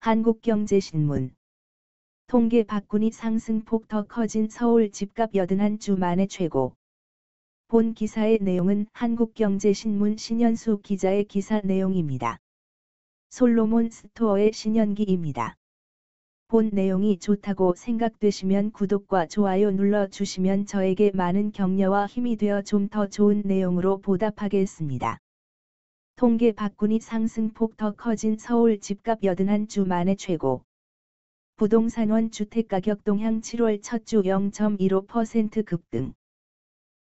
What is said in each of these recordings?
한국경제신문. 통계 바구니 상승폭 더 커진 서울 집값 81주 만에 최고. 본 기사의 내용은 한국경제신문 신현수 기자의 기사 내용입니다. 솔로몬 스토어의 신현기입니다. 본 내용이 좋다고 생각되시면 구독과 좋아요 눌러주시면 저에게 많은 격려와 힘이 되어 좀 더 좋은 내용으로 보답하겠습니다. 통계 바구니 상승폭 더 커진 서울 집값 81주 만에 최고. 부동산원 주택가격 동향 7월 첫 주 0.15% 급등.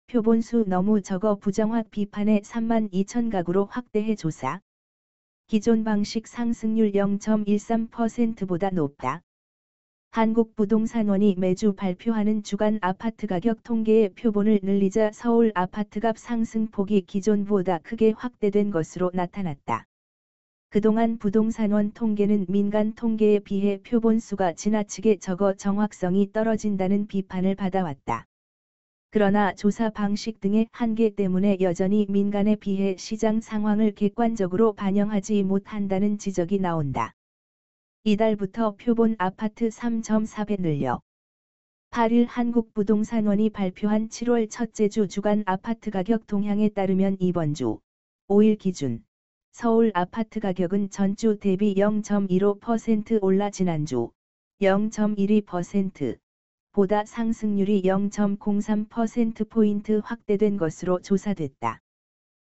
표본수 너무 적어 부정확 비판에 32,000가구로 확대해 조사. 기존 방식 상승률 0.13%보다 높다. 한국부동산원이 매주 발표하는 주간 아파트 가격 통계의 표본을 늘리자 서울 아파트값 상승폭이 기존보다 크게 확대된 것으로 나타났다. 그동안 부동산원 통계는 민간 통계에 비해 표본수가 지나치게 적어 정확성이 떨어진다는 비판을 받아왔다. 그러나 조사 방식 등의 한계 때문에 여전히 민간에 비해 시장 상황을 객관적으로 반영하지 못한다는 지적이 나온다. 이달부터 표본 아파트 3.4배 늘려. 8일 한국부동산원이 발표한 7월 첫째 주 주간 아파트 가격 동향에 따르면 이번 주 5일 기준 서울 아파트 가격은 전주 대비 0.15% 올라 지난주 0.12% 보다 상승률이 0.03%포인트 확대된 것으로 조사됐다.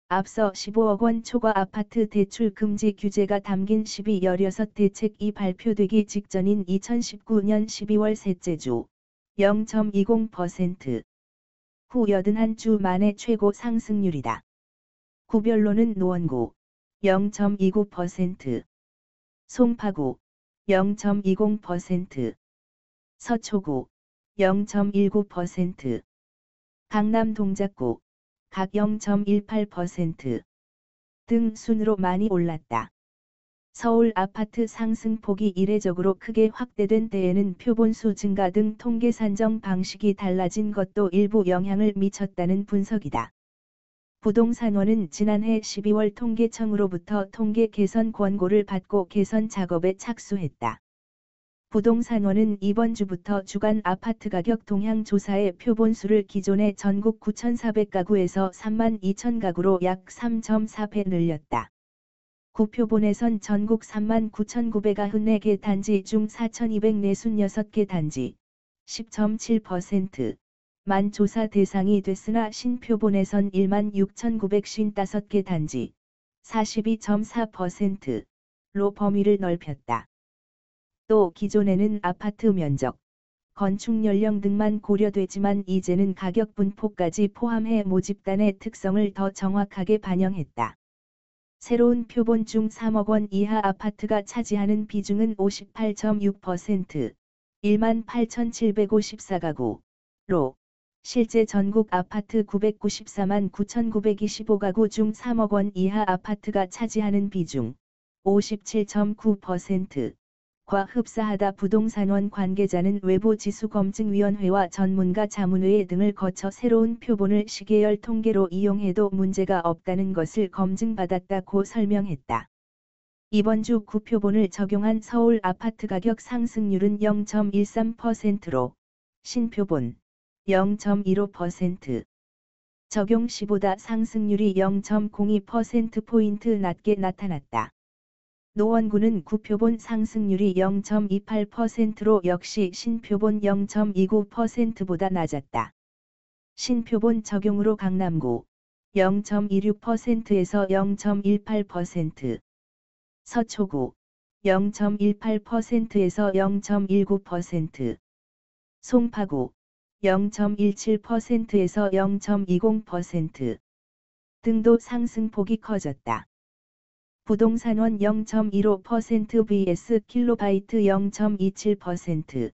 앞서 15억 원 초과 아파트 대출 금지 규제가 담긴 12.16 대책이 발표되기 직전인 2019년 12월 셋째 주 0.20%. 후 81주 만에 최고 상승률이다. 구별로는 노원구 0.29%, 송파구 0.20%, 서초구 0.19%, 강남 동작구 각 0.18% 등 순으로 많이 올랐다. 서울 아파트 상승폭이 이례적으로 크게 확대된 데에는 표본수 증가 등 통계 산정 방식이 달라진 것도 일부 영향을 미쳤다는 분석이다. 부동산원은 지난해 12월 통계청으로부터 통계 개선 권고를 받고 개선 작업에 착수했다. 부동산원은 이번 주부터 주간 아파트 가격 동향 조사의 표본수를 기존의 전국 9,400가구에서 32,000가구로 약 3.4배 늘렸다. 구표본에선 전국 39,994개 단지 중 4,246개 단지 10.7%만 조사 대상이 됐으나 신표본에선 16,955개 단지 42.4%로 범위를 넓혔다. 또 기존에는 아파트 면적, 건축 연령 등만 고려되지만 이제는 가격 분포까지 포함해 모집단의 특성을 더 정확하게 반영했다. 새로운 표본 중 3억 원 이하 아파트가 차지하는 비중은 58.6%, 18,754가구로 실제 전국 아파트 994만 9,925가구 중 3억 원 이하 아파트가 차지하는 비중 57.9%. 과 흡사하다. 부동산원 관계자는 외부지수검증위원회와 전문가 자문회의 등을 거쳐 새로운 표본을 시계열 통계로 이용해도 문제가 없다는 것을 검증받았다고 설명했다. 이번 주 구표본을 적용한 서울 아파트 가격 상승률은 0.13%로 신표본 0.15%, 적용 시보다 상승률이 0.02%포인트 낮게 나타났다. 노원구는 구표본 상승률이 0.28%로 역시 신표본 0.29%보다 낮았다. 신표본 적용으로 강남구 0.26%에서 0.18%, 서초구 0.18%에서 0.19%, 송파구 0.17%에서 0.20% 등도 상승폭이 커졌다. 부동산원 0.15% vs 킬로바이트 0.27%.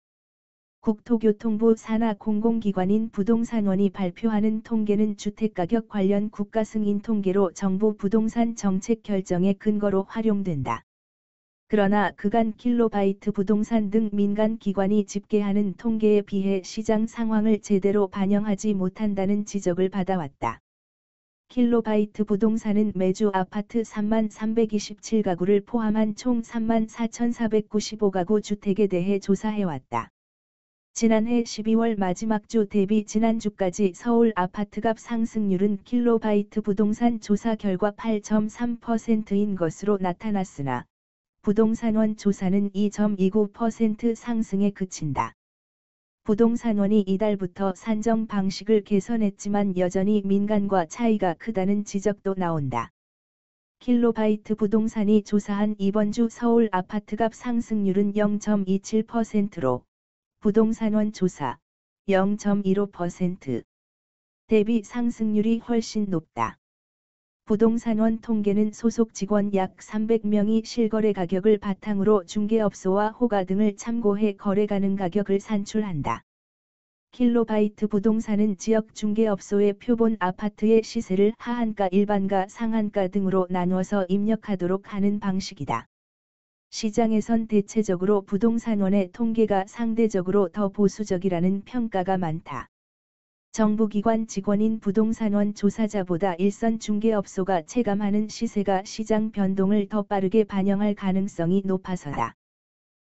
국토교통부 산하 공공기관인 부동산원이 발표하는 통계는 주택가격 관련 국가 승인 통계로 정부 부동산 정책 결정의 근거로 활용된다. 그러나 그간 킬로바이트 부동산 등 민간 기관이 집계하는 통계에 비해 시장 상황을 제대로 반영하지 못한다는 지적을 받아왔다. 킬로바이트 부동산은 매주 아파트 3327가구를 포함한 총 34,495가구 주택에 대해 조사해왔다. 지난해 12월 마지막 주 대비 지난주까지 서울 아파트값 상승률은 킬로바이트 부동산 조사 결과 8.3%인 것으로 나타났으나 부동산원 조사는 2.29% 상승에 그친다. 부동산원이 이달부터 산정 방식을 개선했지만 여전히 민간과 차이가 크다는 지적도 나온다. 킬로바이트 부동산이 조사한 이번 주 서울 아파트값 상승률은 0.27%로 부동산원 조사 0.15% 대비 상승률이 훨씬 높다. 부동산원 통계는 소속 직원 약 300명이 실거래 가격을 바탕으로 중개업소와 호가 등을 참고해 거래 가능 가격을 산출한다. 킬로바이트 부동산은 지역 중개업소의 표본 아파트의 시세를 하한가, 일반가, 상한가 등으로 나누어서 입력하도록 하는 방식이다. 시장에선 대체적으로 부동산원의 통계가 상대적으로 더 보수적이라는 평가가 많다. 정부기관 직원인 부동산원 조사자보다 일선 중개업소가 체감하는 시세가 시장 변동을 더 빠르게 반영할 가능성이 높아서다.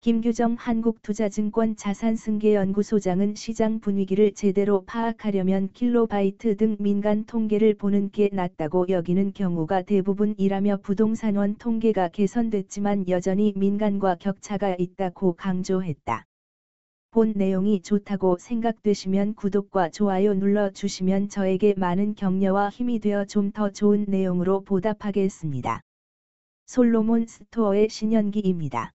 김규정 한국투자증권 자산승계연구소장은 시장 분위기를 제대로 파악하려면 킬로바이트 등 민간 통계를 보는 게 낫다고 여기는 경우가 대부분이라며 부동산원 통계가 개선됐지만 여전히 민간과 격차가 있다고 강조했다. 본 내용이 좋다고 생각되시면 구독과 좋아요 눌러주시면 저에게 많은 격려와 힘이 되어 좀 더 좋은 내용으로 보답하겠습니다. 솔로몬 스토어의 신현기입니다.